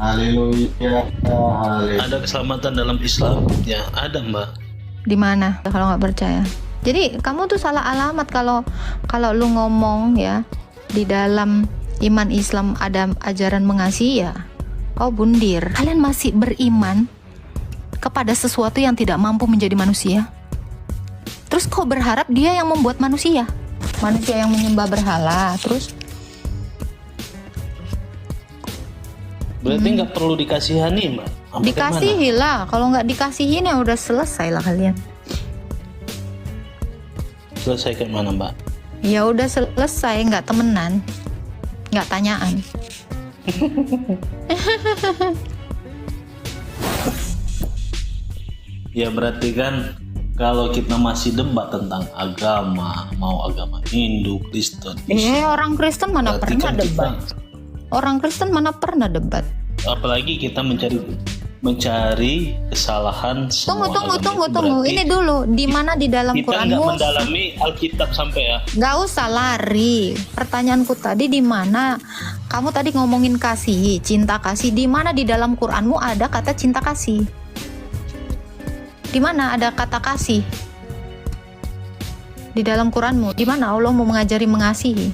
Haleluya, haleluya. Ada keselamatan dalam Islam? Ya, ada, Mbak. Di mana kalau nggak percaya? Jadi kamu tuh salah alamat kalau lu ngomong ya di dalam iman Islam ada ajaran mengasihi ya. Kau bundir. Kalian masih beriman kepada sesuatu yang tidak mampu menjadi manusia. Terus kau berharap dia yang membuat manusia? Manusia yang menyembah berhala. Terus Berarti nggak perlu dikasihani, Mbak? Apa dikasihi lah. Kalau nggak dikasihin ya udah selesai lah kalian. gimana? Selesai kayak mana, Mbak? Ya udah selesai, nggak temenan, nggak tanyaan. Ya berarti kan kalau kita masih debat tentang agama, mau agama Hindu, Kristen, Orang Kristen mana berarti pernah kan debat? Orang Kristen mana pernah debat? apalagi kita mencari kesalahan semua Tunggu. agama itu. Berarti Ini dulu, di mana di dalam kita nggak Quranmu? mendalami Alkitab sampai ya. Gak usah lari. Pertanyaanku tadi di mana? Kamu tadi ngomongin kasih, cinta kasih. Di mana di dalam Quranmu ada kata cinta kasih? Di mana ada kata kasih? Di dalam Quranmu, di mana Allah mau mengajari mengasihi?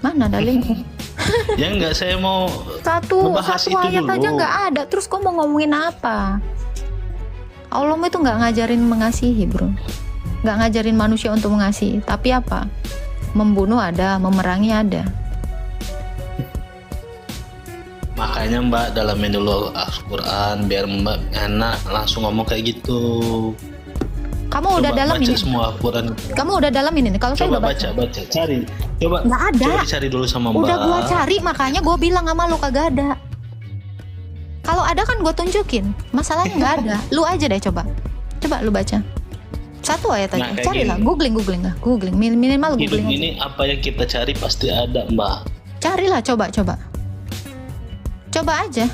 Mana dalilnya? Ya nggak, saya mau Satu ngebahas itu ayat dulu. aja nggak ada. Terus kau mau ngomongin apa? Allah itu nggak ngajarin mengasihi, bro. Nggak ngajarin manusia untuk mengasihi. Tapi apa? Membunuh ada, memerangi ada. Makanya Mbak dalamin dulu Al-Quran biar Mbak enak langsung ngomong kayak gitu. Kamu udah dalam baca ini. semua Al-Quran. Kamu udah dalam ini. Kalau saya Coba udah baca. baca, cari. Coba Nggak ada. coba dicari dulu sama Mbak. Udah gua cari, makanya gua bilang sama lu kagak ada. Kalau ada kan gua tunjukin. Masalahnya nggak ada. Lu aja deh coba. Coba lu baca. Satu ayat aja. Nah, kayak Carilah. gini. Googling lah. Googling. Minimal Hidup googling aja. ini apa yang kita cari pasti ada, Mbak. Carilah, coba. Coba aja.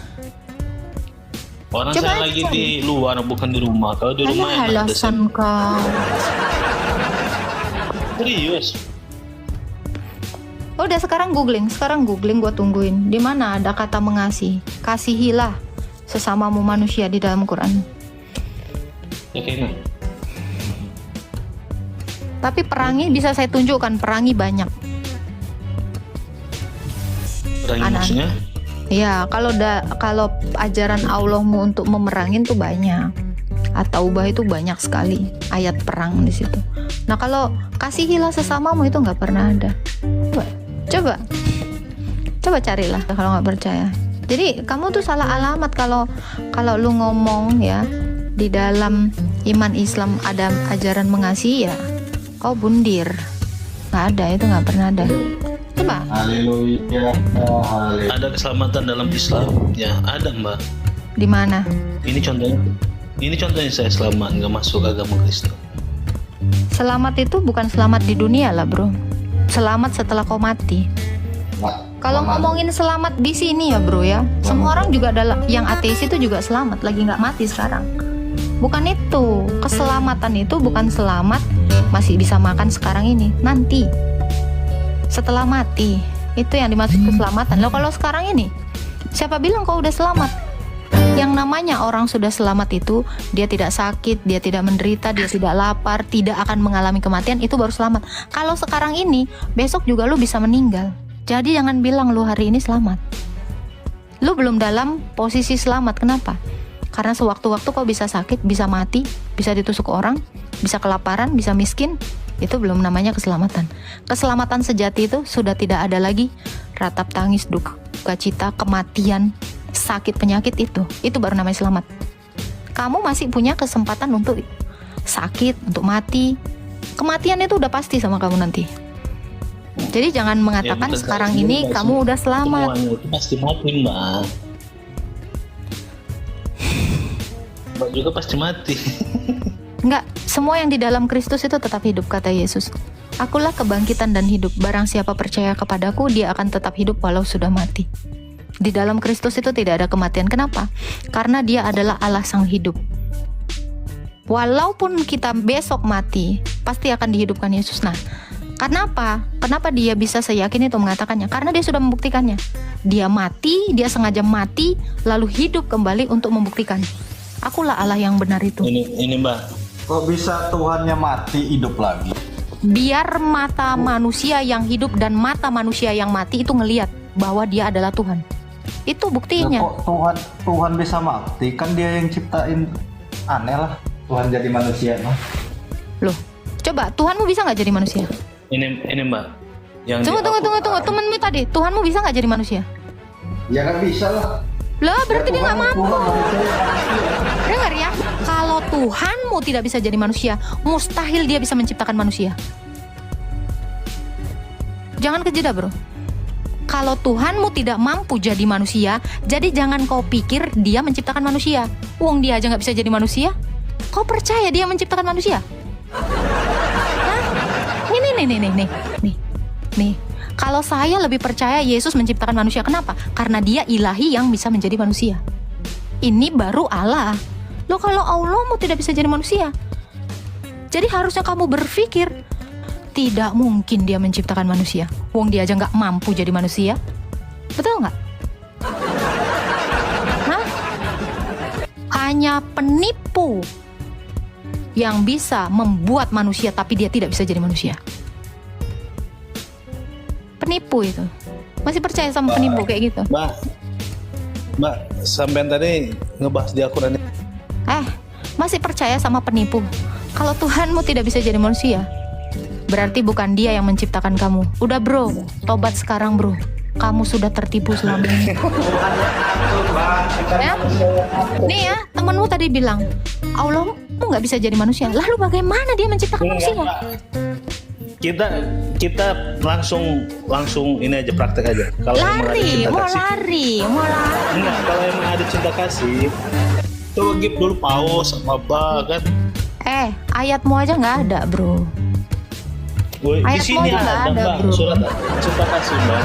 Orang Coba saya aja lagi cari. di luar bukan di rumah. Kalau di rumah Alah, enak ada alasan kau. serius. Udah sekarang googling, gua tungguin. Di mana ada kata mengasihi? Kasihilah sesamamu manusia di dalam Quran. Ya kayaknya. Tapi perangi bisa saya tunjukkan, perangi banyak. Orang Anak. maksudnya Ya, kalau ajaran Allahmu untuk memerangin tuh banyak. At-Taubah itu banyak sekali ayat perang di situ. Nah, kalau kasihilah sesamamu itu nggak pernah ada. Coba carilah kalau nggak percaya. Jadi kamu tuh salah alamat kalau lu ngomong ya di dalam iman Islam ada ajaran mengasihi ya. Kau bundir. Nggak ada, itu nggak pernah ada. Coba. Haleluya, haleluya. ada keselamatan dalam Islam? Ya ada, Mbak. Di mana? Ini contohnya saya selamat nggak masuk agama Kristen. Selamat itu bukan selamat di dunia lah, bro. Selamat setelah kau mati. Kalau ngomongin selamat di sini ya, bro ya. Semua orang juga yang ateis itu juga selamat, lagi nggak mati sekarang. Bukan itu. Keselamatan itu bukan selamat masih bisa makan sekarang ini, nanti. Setelah mati, itu yang dimaksud keselamatan. Loh, kalau sekarang ini, siapa bilang kau udah selamat? Yang namanya orang sudah selamat itu, dia tidak sakit, dia tidak menderita, dia tidak lapar, tidak akan mengalami kematian, itu baru selamat. Kalau sekarang ini, besok juga lu bisa meninggal. Jadi jangan bilang lu hari ini selamat. Lu belum dalam posisi selamat. Kenapa? Karena sewaktu-waktu kau bisa sakit, bisa mati, bisa ditusuk orang, bisa kelaparan, bisa miskin. Itu belum namanya keselamatan. Keselamatan sejati itu sudah tidak ada lagi ratap tangis, duka cita, kematian, sakit, penyakit itu baru namanya selamat. Kamu masih punya kesempatan untuk sakit, untuk mati. Kematian itu udah pasti sama kamu nanti. Jadi jangan mengatakan bukan sekarang saya, ini Mbak. kamu udah selamat. Semuanya itu pasti mati, Mbak. Mbak juga pasti mati. Enggak, semua yang di dalam Kristus itu tetap hidup, kata Yesus. Akulah kebangkitan dan hidup. Barang siapa percaya kepadaku, dia akan tetap hidup walau sudah mati. Di dalam Kristus itu tidak ada kematian. Kenapa? Karena dia adalah Allah sang hidup. Walaupun kita besok mati, pasti akan dihidupkan Yesus. Nah, Karena apa? Kenapa dia bisa seyakin itu mengatakannya? Karena dia sudah membuktikannya. Dia mati, dia sengaja mati, lalu hidup kembali untuk membuktikan. Akulah Allah yang benar itu. Ini Mbak. Kok bisa Tuhannya mati hidup lagi? Biar mata manusia yang hidup dan mata manusia yang mati itu ngelihat bahwa dia adalah Tuhan. Itu buktinya. Kok Tuhan bisa mati? Kan dia yang ciptain. Aneh lah Tuhan jadi manusia mah. Loh, coba Tuhanmu bisa nggak jadi manusia? Ini Mbak. Yang Tunggu. Temenmu tadi, Tuhanmu bisa nggak jadi manusia? Ya nggak bisa lah. Lah, berarti dia Tuhan- nggak mampu. Tuhan manusia. Dengar ya, kalau Tuhanmu tidak bisa jadi manusia, mustahil dia bisa menciptakan manusia. Jangan kejeda, bro. Kalau Tuhanmu tidak mampu jadi manusia, jadi jangan kau pikir dia menciptakan manusia. Wong dia aja nggak bisa jadi manusia. Kau percaya dia menciptakan manusia? Hah? Nih. Kalau saya lebih percaya Yesus menciptakan manusia. Kenapa? Karena dia ilahi yang bisa menjadi manusia. Ini baru Allah. Loh, kalau Allahmu tidak bisa jadi manusia, jadi harusnya kamu berpikir, tidak mungkin dia menciptakan manusia. Wong dia aja nggak mampu jadi manusia. Betul nggak? Hah? Hanya penipu yang bisa membuat manusia tapi dia tidak bisa jadi manusia. Penipu itu. Masih percaya sama penipu kayak gitu? Mbak, sampean tadi ngebahas di Al-Quran ini. Masih percaya sama penipu? Kalau Tuhanmu tidak bisa jadi manusia, berarti bukan dia yang menciptakan kamu. Udah bro, tobat sekarang bro. Kamu sudah tertipu selama ini. Ya? Nih ya, temanmu tadi bilang, Allahmu nggak bisa jadi manusia. Lalu bagaimana dia menciptakan manusia? Kita langsung ini aja, praktek aja. Kalau emang ada cinta Mau kasih. lari. Enggak, kalau emang ada cinta kasih, coba give dulu paus sama ba kan. Ayatmu aja nggak ada bro. Di Ayat sini mau juga ada ada, Mbak, bro. surat cinta kasih Mbak.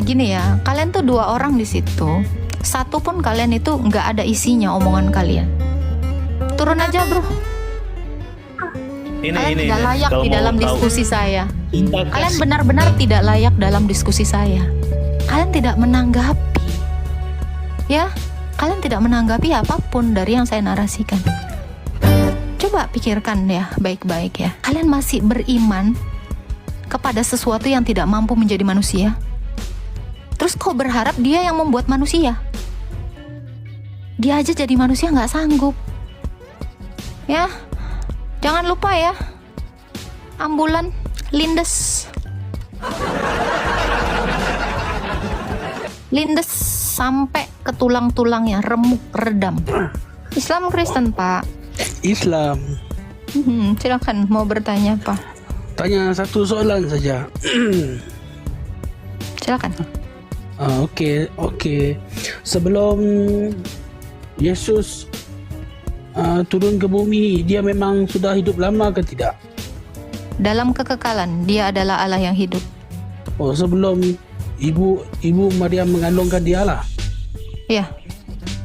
Gini ya. Kalian tuh 2 orang di situ. Satu pun kalian itu nggak ada isinya omongan kalian. Turun aja bro. Kalian tidak layak kalau di mau dalam tahu diskusi saya. cinta Kalian kasih. benar-benar tidak layak dalam diskusi saya. Kalian tidak menanggapi. Ya, kalian tidak menanggapi apapun dari yang saya narasikan. Coba pikirkan ya, baik-baik ya. Kalian masih beriman kepada sesuatu yang tidak mampu menjadi manusia? Terus kau berharap dia yang membuat manusia? Dia aja jadi manusia nggak sanggup. Ya, jangan lupa ya, ambulan, lindes sampai ke tulang-tulangnya, remuk, redam. Islam Kristen Pak. Islam. Silakan mau bertanya apa? Tanya satu soalan saja. Silakan. Okey. Sebelum Yesus turun ke bumi, dia memang sudah hidup lama ke tidak? Dalam kekekalan, dia adalah Allah yang hidup. Oh, sebelum ibu Maryam mengandungkan dia lah. Ya,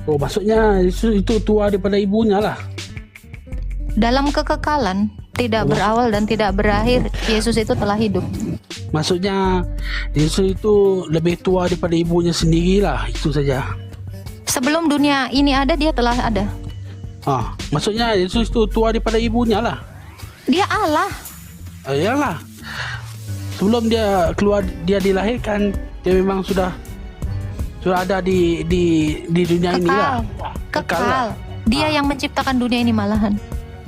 Oh, maksudnya Yesus itu tua daripada ibunya lah. dalam kekekalan, tidak berawal dan tidak berakhir, Yesus itu telah hidup. Maksudnya Yesus itu lebih tua daripada ibunya sendirilah, itu saja. Sebelum dunia ini ada, dia telah ada. Maksudnya Yesus itu tua daripada ibunya lah. Dia Allah. Iyalah. Sebelum dia keluar, dia dilahirkan, dia memang sudah ada di dunia ini lah. Kekal. Dia yang menciptakan dunia ini malahan.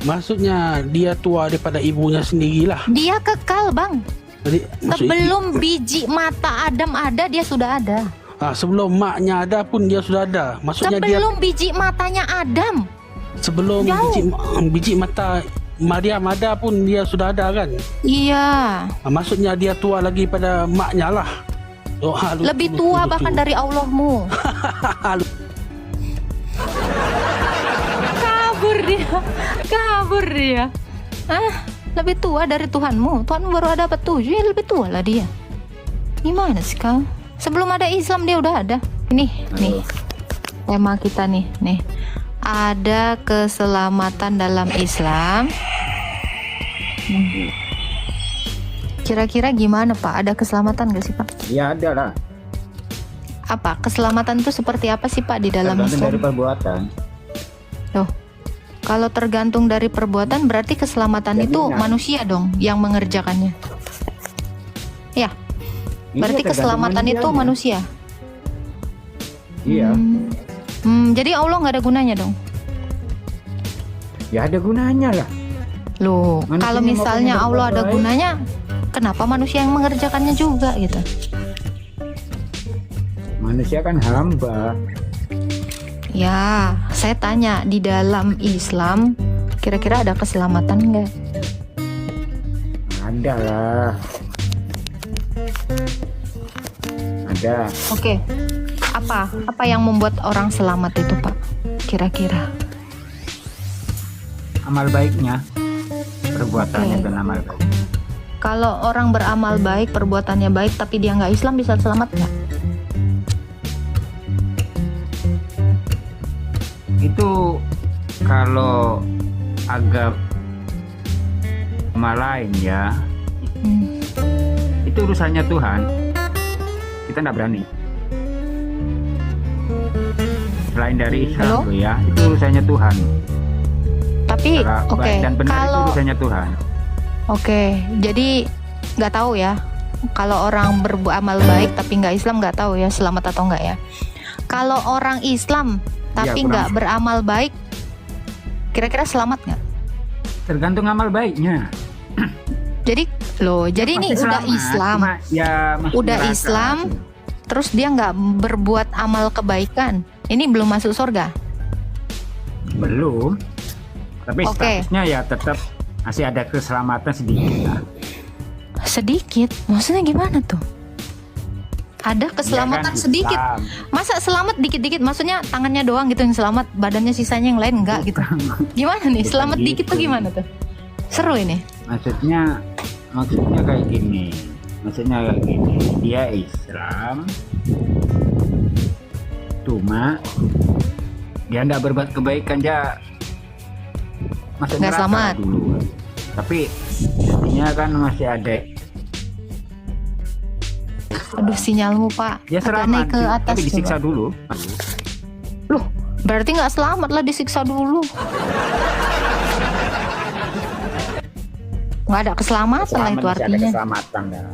Maksudnya dia tua daripada ibunya sendirilah. Dia kekal, Bang. Jadi Sebelum biji mata Adam ada, dia sudah ada. sebelum maknya ada pun dia sudah ada. Maksudnya Sebelum biji matanya Adam. sebelum biji mata Maryam ada pun dia sudah ada kan. Iya. Maksudnya dia tua lagi pada maknya lah. Lebih tua bahkan dari Allahmu. Kabur dia. Lebih tua dari Tuhanmu. Tuhanmu baru ada 7, ya lebih tua lah dia. Gimana sih kau? Sebelum ada Islam dia udah ada. Nih tema kita nih. ada keselamatan dalam Islam. Kira-kira gimana Pak? Ada keselamatan gak sih Pak? Ya ada lah. Apa? Keselamatan itu seperti apa sih Pak di dalam Tergantung dari Islam? perbuatan. Loh, kalau tergantung dari perbuatan berarti keselamatan Jaminan. itu manusia dong yang mengerjakannya. Ya, berarti Iya, keselamatan tergantung itu manusianya. manusia. Iya. Jadi Allah nggak ada gunanya dong. Ya ada gunanya lah. Loh, Manusianya kalau mau misalnya berbuat Allah ada baik. gunanya, kenapa manusia yang mengerjakannya juga gitu? Manusia kan hamba. Ya, saya tanya di dalam Islam, kira-kira ada keselamatan nggak? Ada lah. Ada. Oke, apa yang membuat orang selamat itu Pak? Kira-kira? Amal baiknya. Perbuatannya Oke. dan amal baik. Kalau orang beramal baik, perbuatannya baik, tapi dia nggak Islam, bisa selamat nggak? Itu kalau agama lain ya, itu urusannya Tuhan. Kita nggak berani. Selain dari Islam Halo? tuh ya, itu urusannya Tuhan. Tapi, Cara oke, baik dan benar itu kalau urusannya Tuhan. Oke, jadi nggak tahu ya. Kalau orang beramal baik tapi nggak Islam, nggak tahu ya selamat atau nggak ya. Kalau orang Islam tapi kurang. nggak beramal baik, kira-kira selamat nggak? Tergantung amal baiknya. Jadi jadi ini Pasti udah selamat, Islam, cuma ya masuk udah neraka. Islam, terus dia nggak berbuat amal kebaikan, ini belum masuk surga. Belum. Tapi Oke. statusnya ya tetap masih ada keselamatan sedikit lah. Sedikit, maksudnya gimana tuh? Ada keselamatan Dia kan sedikit. Islam. Masa selamat dikit-dikit, maksudnya tangannya doang gitu yang selamat, badannya sisanya yang lain enggak gitu. Gimana nih? Bukan Selamat dikit gitu. tuh gimana tuh? Seru ini. Maksudnya kayak gini. Dia Islam, cuma dia nggak berbuat kebaikan, dia masuk Nggak neraka selamat. dulu. Tapi intinya kan masih ada. Aduh sinyalmu Pak. Dia Agak selamat, naik ke atas tapi disiksa coba. dulu. Loh, berarti nggak selamat lah, disiksa dulu. Nggak ada keselamatan lah itu Selamat, masih ada artinya. keselamatan lah.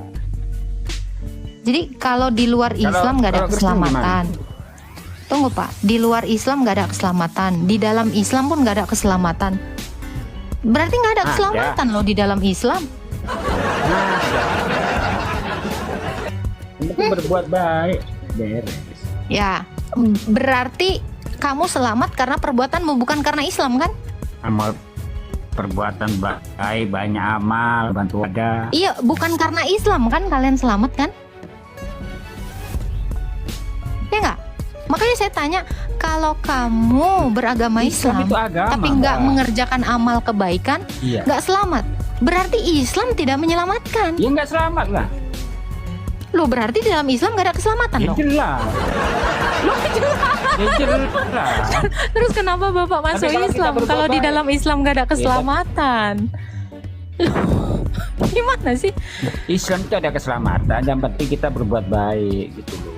Jadi kalau di luar Islam nggak ada kalau Kristen keselamatan. Tunggu Pak, di luar Islam nggak ada keselamatan, di dalam Islam pun nggak ada keselamatan. Berarti nggak ada Ada. keselamatan loh di dalam Islam. Yang penting berbuat baik, beres. Ya, berarti kamu selamat karena perbuatanmu, bukan karena Islam kan? Amal perbuatan baik, banyak amal, bantu ada. Iya, bukan karena Islam kan kalian selamat kan? Ya nggak? Makanya saya tanya, kalau kamu beragama Islam, itu agama, tapi nggak Mbak. mengerjakan amal kebaikan, Iya. nggak selamat. Berarti Islam tidak menyelamatkan. Ya nggak selamat lah. Loh, berarti di dalam Islam nggak ada keselamatan Ya dong? jelas. Ya jelas. Terus kenapa Bapak masuk kalau kita Islam berbuat kalau di baik? dalam Islam nggak ada keselamatan? Loh, gimana sih? Islam itu ada keselamatan, yang penting kita berbuat baik gitu loh.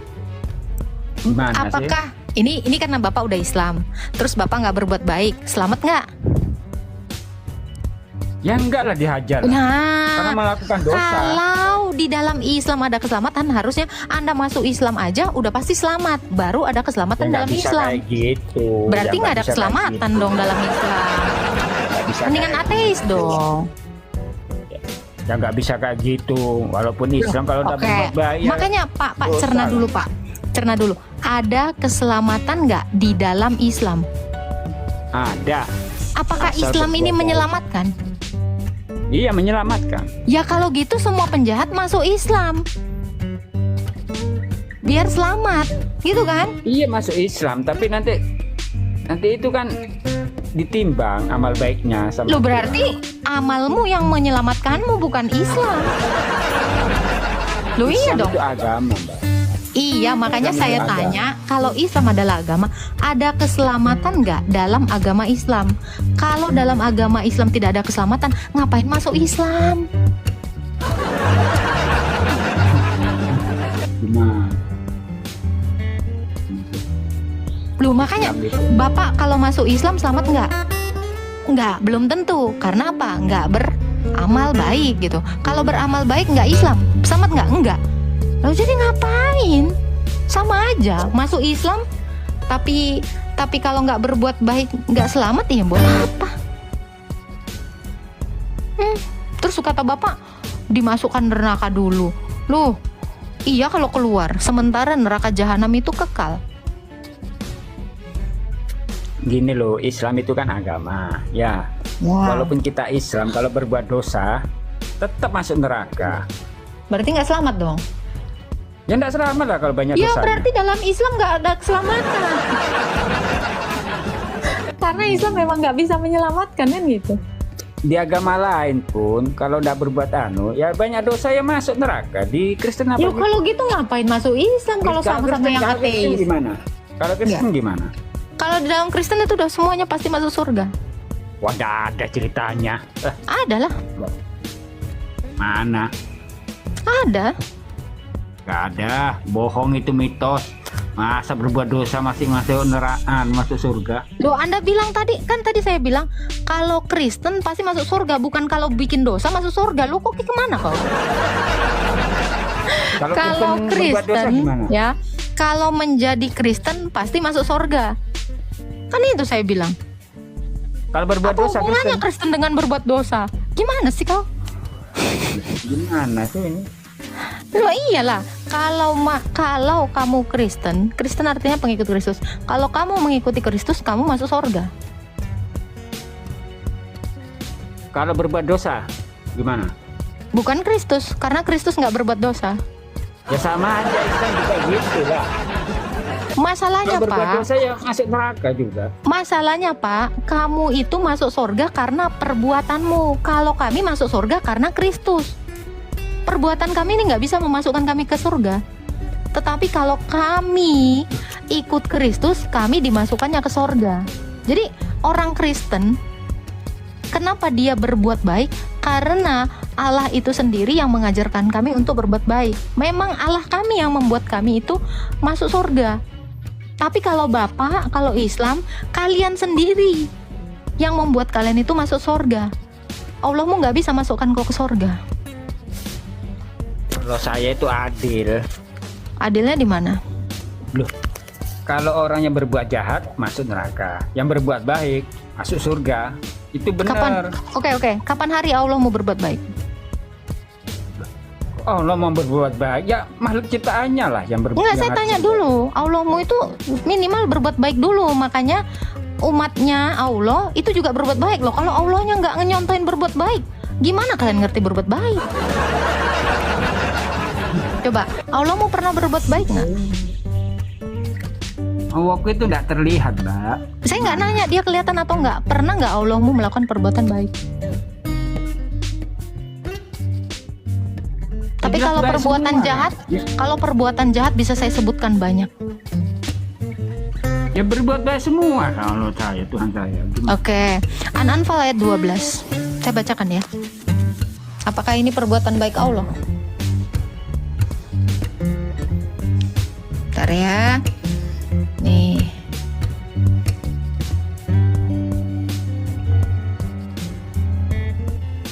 Gimana sih? Apakah ini karena Bapak udah Islam, terus Bapak nggak berbuat baik, selamat nggak? Ya enggak lah, dihajar lah. Karena Nah, melakukan dosa. kalau di dalam Islam ada keselamatan, harusnya Anda masuk Islam aja udah pasti selamat, baru ada Ya keselamatan nggak dalam bisa Islam. kayak gitu. Berarti Ya nggak ada bisa kayak keselamatan gitu. dong dalam Islam. Nggak bisa Mendingan kayak ateis gitu. dong. Ya nggak bisa kayak gitu. Walaupun Islam kalau udah Oke, berbuat baik. ya makanya Pak dosa cerna lah. dulu Pak, cerna dulu. Ada keselamatan nggak di dalam Islam? Ada. Apakah Asal Islam ini berbuat baik. menyelamatkan? Iya, menyelamatkan. Ya kalau gitu semua penjahat masuk Islam, biar selamat, gitu kan? Iya, masuk Islam, tapi nanti itu kan ditimbang amal baiknya sama. Lo berarti amalmu yang menyelamatkanmu, bukan Islam. Lo iya Islam dong. itu agama, Mbak. Iya, makanya Islam saya itu ada. tanya, kalau Islam adalah agama, ada keselamatan nggak dalam agama Islam? Kalau dalam agama Islam tidak ada keselamatan, ngapain masuk Islam? Cuma Loh, makanya Islam itu Bapak kalau masuk Islam selamat nggak? Nggak, belum tentu. Karena apa? Nggak beramal baik gitu. Kalau beramal baik nggak Islam, selamat nggak? Nggak. Lalu jadi ngapain? Sama aja, masuk Islam, tapi kalau nggak berbuat baik nggak selamat ya buat apa? Terus kata Bapak dimasukkan neraka dulu. Loh, iya kalau keluar. Sementara neraka jahanam itu kekal. gini loh, Islam itu kan agama ya. Walaupun kita Islam, kalau berbuat dosa tetap masuk neraka. Berarti nggak selamat dong? Ya enggak selamat lah kalau banyak Ya dosanya. berarti dalam Islam nggak ada keselamatan. Karena Islam memang nggak bisa menyelamatkan kan gitu. Di agama lain pun kalau enggak berbuat ya banyak dosa yang masuk neraka. Di Kristen apa? Ya kalau gitu ngapain masuk Islam kalau sama-sama yang Kristen ateis? gimana? Kalau Kristen gimana? Kalau di dalam Kristen itu udah semuanya pasti masuk surga. Wah, enggak ada ceritanya. Ada lah, Mana? ada. Enggak ada. Bohong itu mitos. Masa berbuat dosa masih masuk neraka, masuk surga? Loh, Anda bilang tadi, kan tadi saya bilang kalau Kristen pasti masuk surga, bukan kalau bikin dosa masuk surga. Lu kok kemana kau? Kalau berbuat dosa Kristen gimana? ya, kalau menjadi Kristen pasti masuk surga. Kan itu saya bilang. Kalau berbuat Apa dosa hubungannya Kristen Kristen dengan berbuat dosa? Gimana sih kau? gimana sih ini? Loh iyalah, kalau kamu Kristen artinya pengikut Kristus. Kalau kamu mengikuti Kristus, kamu masuk surga. Kalau berbuat dosa gimana? Bukan Kristus, karena Kristus nggak berbuat dosa. Ya sama aja, Islam juga gitu lah. Masalahnya Kalau berbuat Pak, dosa ya masuk neraka juga. masalahnya Pak, kamu itu masuk surga karena perbuatanmu. Kalau kami masuk surga karena Kristus. Perbuatan kami ini nggak bisa memasukkan kami ke surga. Tetapi kalau kami ikut Kristus, kami dimasukkannya ke surga. Jadi orang Kristen, kenapa dia berbuat baik? Karena Allah itu sendiri yang mengajarkan kami untuk berbuat baik. Memang Allah kami yang membuat kami itu masuk surga. Tapi kalau Bapak, kalau Islam, kalian sendiri yang membuat kalian itu masuk surga. Allahmu nggak bisa masukkan kau ke surga. Kalau saya itu adil. Adilnya di mana? Loh, kalau orang yang berbuat jahat masuk neraka, yang berbuat baik masuk surga. Itu Kapan? benar. Oke. Kapan hari Allah mau berbuat baik? Allah mau berbuat baik, ya makhluk ciptaannya lah yang berbuat. Enggak, saya tanya dulu. Allahmu itu minimal berbuat baik dulu. Makanya umatnya Allah itu juga berbuat baik loh. Kalau Allahnya nggak nyontohin berbuat baik, gimana kalian ngerti berbuat baik? Coba, Allahmu pernah berbuat baik nggak? Waktu itu tidak terlihat, Mbak. Saya nggak nanya dia kelihatan atau nggak. Pernah nggak Allahmu melakukan perbuatan baik? Tapi Jelas kalau baik perbuatan semua. jahat, kalau perbuatan jahat bisa saya sebutkan banyak. Ya berbuat baik semua kalau saya, Tuhan saya. Oke, An-Anfal ayat 12. Saya bacakan ya. Apakah ini perbuatan baik Allah? Bentar ya. Nih.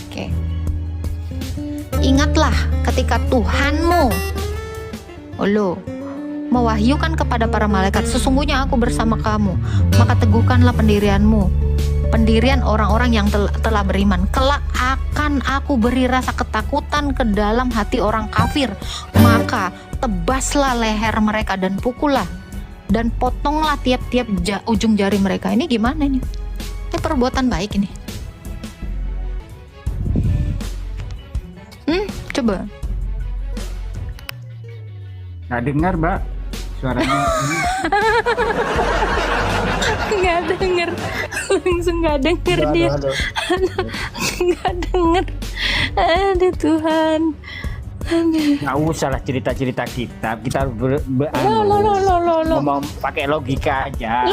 Oke. Ingatlah ketika Tuhanmu mewahyukan kepada para malaikat, sesungguhnya aku bersama kamu, maka teguhkanlah pendirianmu, pendirian orang-orang yang telah beriman. Kelak akan aku beri rasa ketakutan ke dalam hati orang kafir, maka tebaslah leher mereka dan pukullah dan potonglah tiap-tiap ujung jari mereka. Ini gimana ini? Ini perbuatan baik ini. Coba. Nggak dengar, Mbak, suaranya. Nggak denger, langsung nggak denger dia. Nggak denger. Aduh Tuhan. Nggak usah lah cerita-cerita kita Loh. mau pakai logika aja.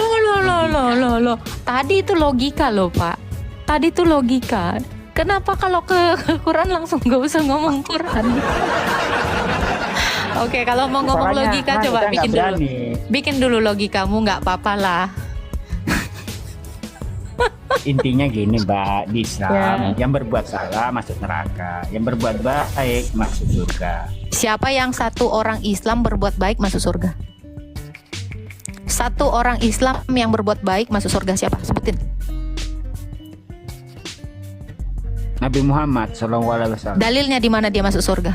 Loh. Tadi itu logika loh, Pak. Tadi itu logika. Kenapa kalau ke Quran langsung gak usah ngomong Quran? Oke, kalau mau ngomong Soalnya, logika coba kita bikin nggak dulu. berani. Bikin dulu logikamu, nggak apa-apa lah. Intinya gini, Mbak, di Islam Ya. yang berbuat salah masuk neraka, yang berbuat baik masuk surga. Siapa yang satu orang Islam berbuat baik masuk surga? Satu orang Islam yang berbuat baik masuk surga siapa? Sebutin. Nabi Muhammad SAW. Dalilnya di mana dia masuk surga?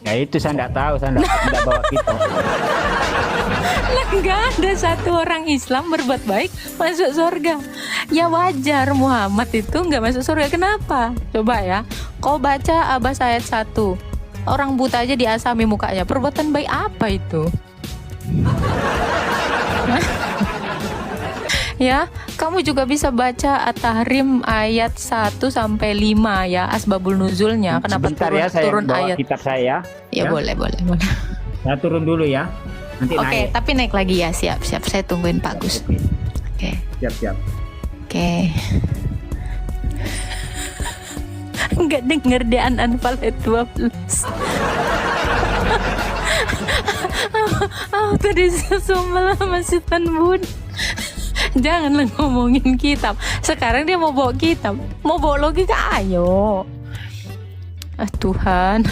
Ya itu saya nggak tahu, saya nggak bawa kita. Lah nggak ada satu orang Islam berbuat baik masuk surga. Ya wajar Muhammad itu nggak masuk surga. Kenapa? Coba ya. Kau baca Abbas ayat 1. Orang buta aja diasami mukanya. Perbuatan baik apa itu? Ya, kamu juga bisa baca At-Tahrim ayat 1 sampai 5 ya, asbabul nuzulnya. Kenapa Sebentar ya, saya turun bawa ayat? kitab saya. Ya, boleh. Saya turun dulu ya. Nanti Oke, naik. tapi naik lagi ya, siap. Saya tungguin Pak Gus. Oke. Siap. Oke. Enggak denger deh Anfal ayat 12. Tadi sesumel masih Bun. Janganlah ngomongin kitab. Sekarang dia mau bawa kitab. Mau bawa logika, ayo. Tuhan.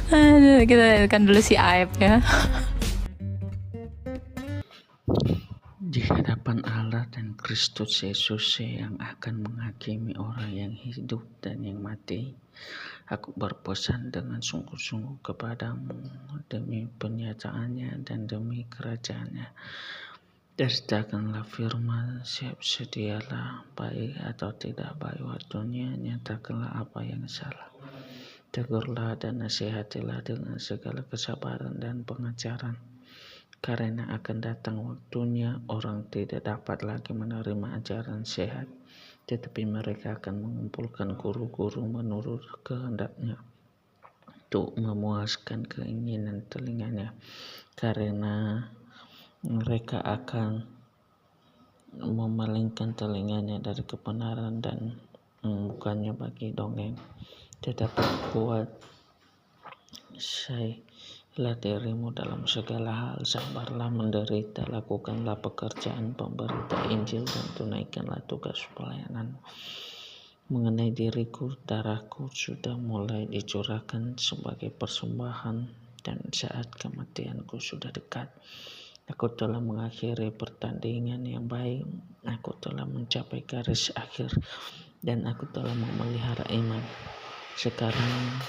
Aduh, kita lihatkan dulu si Aib ya. Di hadapan Allah dan Kristus Yesus yang akan menghakimi orang yang hidup dan yang mati, aku berpesan dengan sungguh-sungguh kepadamu demi penyataannya dan demi kerajaannya. Deritakanlah firman, siap sedialah, baik atau tidak baik waktunya, nyatakanlah apa yang salah. Tegurlah dan nasihatilah dengan segala kesabaran dan pengajaran. Karena akan datang waktunya orang tidak dapat lagi menerima ajaran sehat, tetapi mereka akan mengumpulkan guru-guru menurut kehendaknya untuk memuaskan keinginan telinganya, karena mereka akan memalingkan telinganya dari kebenaran dan bukannya bagi dongeng. Tetapi buat saya dirimu dalam segala hal, sabarlah menderita, lakukanlah pekerjaan pemberita Injil dan tunaikanlah tugas pelayanan. Mengenai diriku, darahku sudah mulai dicurahkan sebagai persembahan dan saat kematianku sudah dekat. Aku telah mengakhiri pertandingan yang baik, aku telah mencapai garis akhir, dan aku telah memelihara iman. Sekarang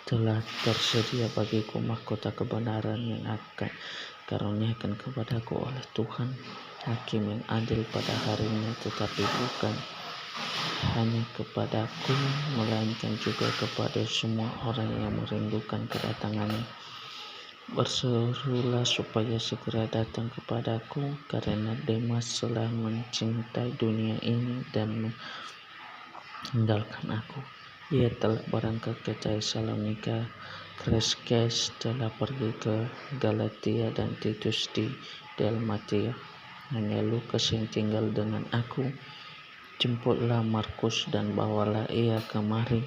telah tersedia bagiku mahkota kebenaran yang akan karuniakan kepadaku oleh Tuhan, Hakim yang adil pada harinya, tetapi bukan hanya kepadaku, melainkan juga kepada semua orang yang merindukan kedatangannya. Berserulah supaya segera datang kepadaku, karena Demas telah mencintai dunia ini dan meninggalkan aku. Ia telah berangkat ke Tesalonika, Kreskes telah pergi ke Galatia, dan Titus di Dalmatia. Hanya Lukas yang tinggal dengan aku. Jemputlah Markus dan bawalah ia kemari,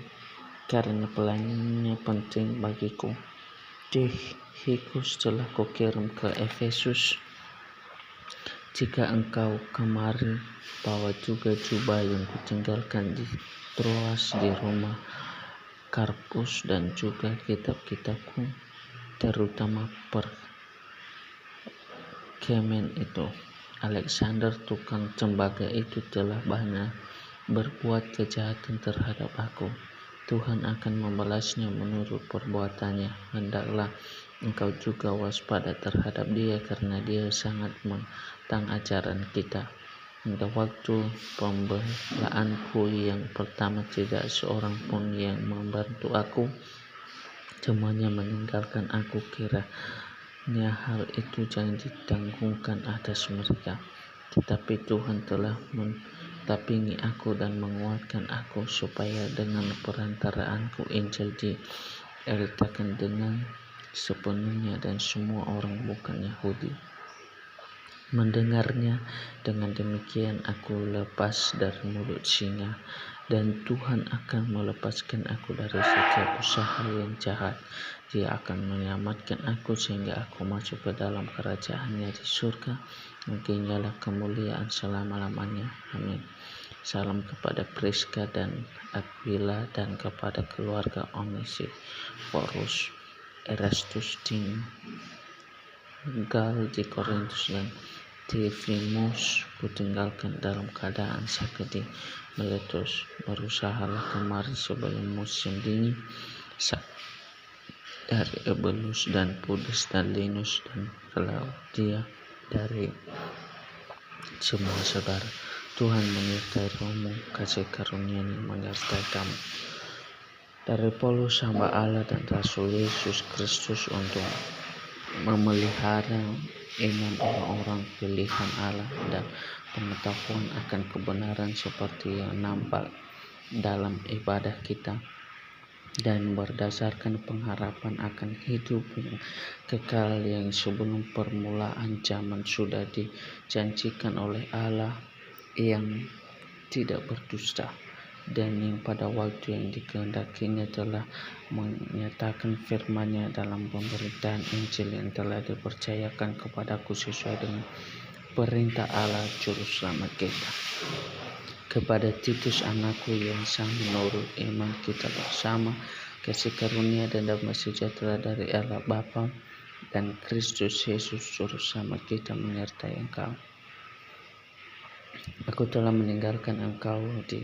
karena pelayanannya penting bagiku. Tychicus telah kukirim ke Efesus. Jika engkau kemari, bawa juga jubah yang kutinggalkan di Troas di rumah Karpus, dan juga kitab-kitabku, terutama perkemen itu. Alexander tukang tembaga itu telah banyak berbuat kejahatan terhadap aku. Tuhan akan membalasnya menurut perbuatannya. Hendaklah engkau juga waspada terhadap dia, karena dia sangat menentang ajaran kita. Pada waktu pembelaanku yang pertama tidak seorang pun yang membantu aku. Semuanya meninggalkan aku. Kiranya hal itu jangan ditanggungkan atas mereka. tetapi Tuhan telah mendampingi aku dan menguatkan aku supaya dengan perantaraanku Injil diberitakan dengan sepenuhnya dan semua orang bukan Yahudi mendengarnya. Dengan demikian aku lepas dari mulut singa, dan Tuhan akan melepaskan aku dari setiap usaha yang jahat. Dia akan menyelamatkan aku sehingga aku masuk ke dalam kerajaannya di surga. Baginya lah kemuliaan selama-lamanya. Amin. Salam kepada Priska dan Aquila dan kepada keluarga Onesiphorus, Erastus tinggal di Korintus, dan Trophimus kutinggalkan dalam keadaan sakit di Miletus. Berusahalah kemari sebelum musim dingin dari Eubulus dan Pudens dan Linus dan Claudia dari semua saudara. Tuhan menyertai rohmu, kasih karunia-Nya menyertai kamu. Dari Paulus hamba Allah dan Rasul Yesus Kristus untuk memelihara iman orang-orang pilihan Allah dan pengetahuan akan kebenaran seperti yang nampak dalam ibadah kita, dan berdasarkan pengharapan akan hidup yang kekal yang sebelum permulaan zaman sudah dijanjikan oleh Allah yang tidak berdusta, dan yang pada waktu yang dikehendakinya telah menyatakan firman-Nya dalam pemberitaan Injil yang telah dipercayakan kepadaku sesuai dengan perintah Allah Juru Selamat kita. Kepada Titus anakku yang sama menurut iman kita bersama, kasih karunia dan damai sejahtera dari Allah Bapa dan Kristus Yesus Juru Selamat kita menyertai engkau. Aku telah meninggalkan engkau di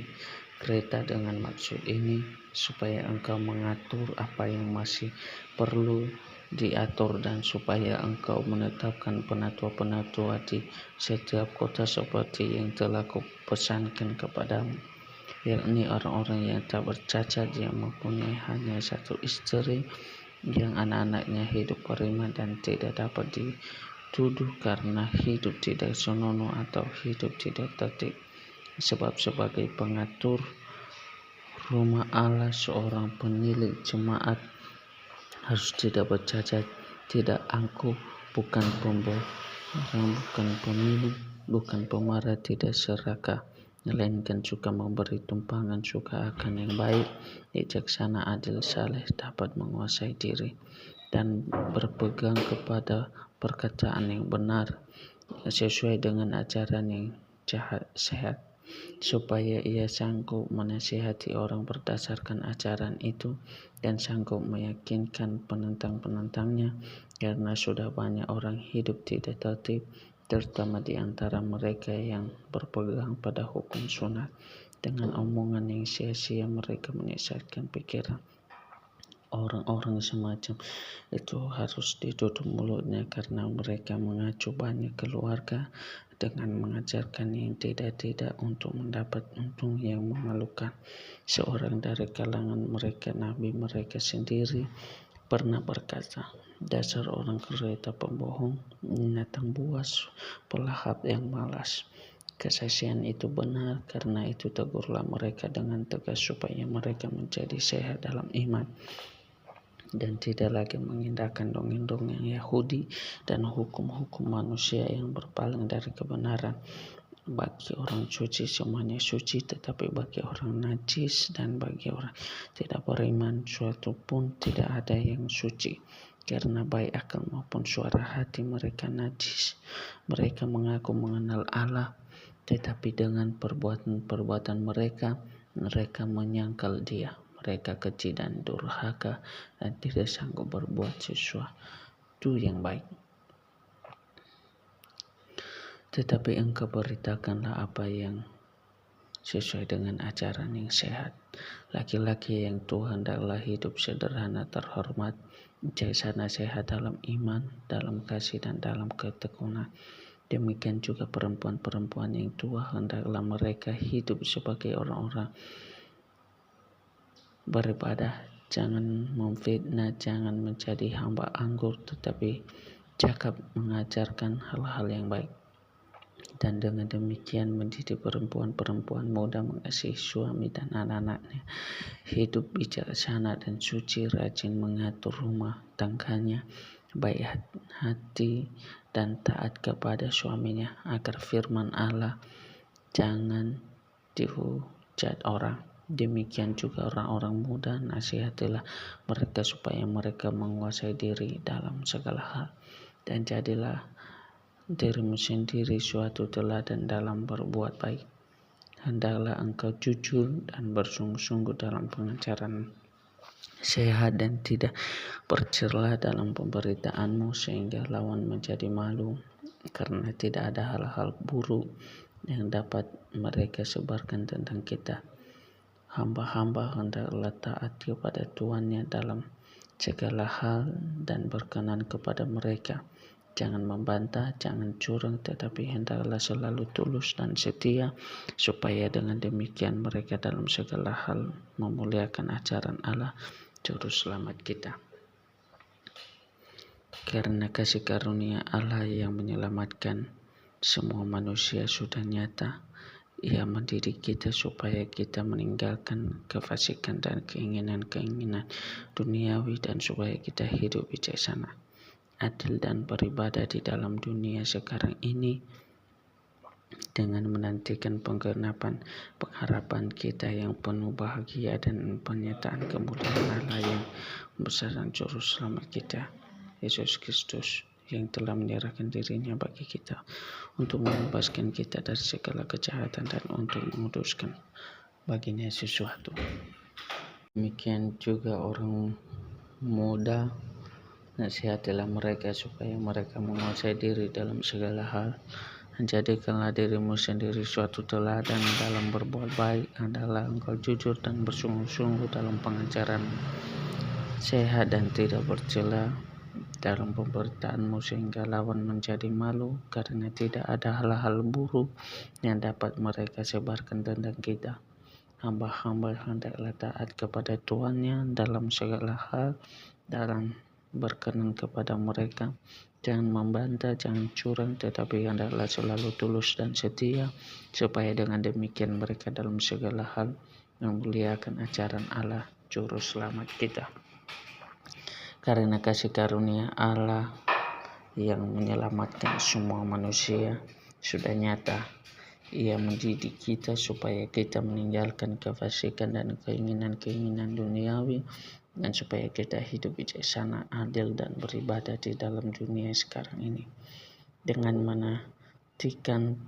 Kreta dengan maksud ini, supaya engkau mengatur apa yang masih perlu diatur, dan supaya engkau menetapkan penatua-penatua di setiap kota seperti yang telah kupesankan kepadamu, yakni orang-orang yang tak bercacat, yang mempunyai hanya satu istri, yang anak-anaknya hidup beriman dan tidak dapat dituduh karena hidup tidak senonoh atau hidup tidak tertib. Sebab sebagai pengatur rumah Allah, seorang penilik jemaat harus tidak bercacat, tidak angkuh, bukan pemborong, bukan peminum, bukan pemarah, tidak serakah, melainkan suka memberi tumpangan, suka akan yang baik, bijaksana, adil, saleh, dapat menguasai diri, dan berpegang kepada perkataan yang benar, sesuai dengan ajaran yang sehat, supaya ia sanggup menasihati orang berdasarkan ajaran itu, dan sanggup meyakinkan penentang-penentangnya, karena sudah banyak orang hidup tidak tertib, terutama di antara mereka yang berpegang pada hukum sunat. Dengan omongan yang sia-sia mereka menyesatkan pikiran. Orang-orang semacam itu harus ditutup mulutnya, karena mereka mengacu banyak keluarga dengan mengajarkan yang tidak-tidak untuk mendapat untung yang memalukan. Seorang dari kalangan mereka, nabi mereka sendiri, pernah berkata, dasar orang Kreta pembohong, binatang buas, pelahap yang malas. Kesaksian itu benar, karena itu tegurlah mereka dengan tegas supaya mereka menjadi sehat dalam iman, dan tidak lagi mengindahkan dongeng-dongeng Yahudi dan hukum-hukum manusia yang berpaling dari kebenaran. Bagi orang suci semuanya suci, tetapi bagi orang najis dan bagi orang tidak beriman suatu pun tidak ada yang suci, karena baik akal maupun suara hati mereka najis. Mereka mengaku mengenal Allah, tetapi dengan perbuatan-perbuatan mereka menyangkal Dia. Mereka keji dan durhaka dan tidak sanggup berbuat sesuatu yang baik. Tetapi engkau beritakanlah apa yang sesuai dengan ajaran yang sehat. Laki-laki yang Tuhan hendaklah hidup sederhana, terhormat, bijaksana, sehat dalam iman, dalam kasih, dan dalam ketekunan. Demikian juga perempuan-perempuan yang tua hendaklah mereka hidup sebagai orang-orang beribadah, jangan memfitnah, jangan menjadi hamba anggur, tetapi cakap mengajarkan hal-hal yang baik. dan dengan demikian mendidik perempuan-perempuan muda mengasihi suami dan anak-anaknya, hidup bijaksana dan suci, rajin mengatur rumah tangganya, baik hati dan taat kepada suaminya, agar firman Allah jangan dihujat orang. Demikian juga orang-orang muda, nasihatilah mereka supaya mereka menguasai diri dalam segala hal, dan jadilah dirimu sendiri suatu teladan dalam berbuat baik. Hendaklah engkau jujur dan bersungguh-sungguh dalam pengajaran sehat dan tidak bercela dalam pemberitaanmu, sehingga lawan menjadi malu, karena tidak ada hal-hal buruk yang dapat mereka sebarkan tentang kita. Hamba-hamba hendaklah taat kepada tuannya dalam segala hal dan berkenan kepada mereka. Jangan membantah, jangan curang, tetapi hendaklah selalu tulus dan setia, supaya dengan demikian mereka dalam segala hal memuliakan ajaran Allah, Juru Selamat kita. Karena kasih karunia Allah yang menyelamatkan semua manusia sudah nyata, Ia mendidik kita supaya kita meninggalkan kefasikan dan keinginan-keinginan duniawi, dan supaya kita hidup bijaksana, adil dan beribadah di dalam dunia sekarang ini, dengan menantikan penggenapan pengharapan kita yang penuh bahagia dan penyataan kemuliaan Allah yang besar dan Juru Selamat kita, Yesus Kristus, yang telah menyerahkan dirinya bagi kita untuk membebaskan kita dari segala kejahatan dan untuk menguduskan baginya sesuatu. Demikian juga orang muda, nasihatilah mereka supaya mereka menguasai diri dalam segala hal. Jadikanlah dirimu sendiri suatu teladan dalam berbuat baik. Adalah engkau jujur dan bersungguh-sungguh dalam pengajaran sehat dan tidak bercela dalam pemberitaanmu, sehingga lawan menjadi malu, karena tidak ada hal-hal buruk yang dapat mereka sebarkan tentang kita. Hamba-hamba hendaklah taat kepada tuannya dalam segala hal, dalam berkenan kepada mereka. Jangan membantah, jangan curang, tetapi hendaklah selalu tulus dan setia, supaya dengan demikian mereka dalam segala hal memuliakan ajaran Allah, Juru Selamat kita. Karena kasih karunia Allah yang menyelamatkan semua manusia sudah nyata, Ia mendidik kita supaya kita meninggalkan kefasikan dan keinginan-keinginan duniawi, dan supaya kita hidup bijaksana, adil dan beribadah di dalam dunia sekarang ini, dengan menantikan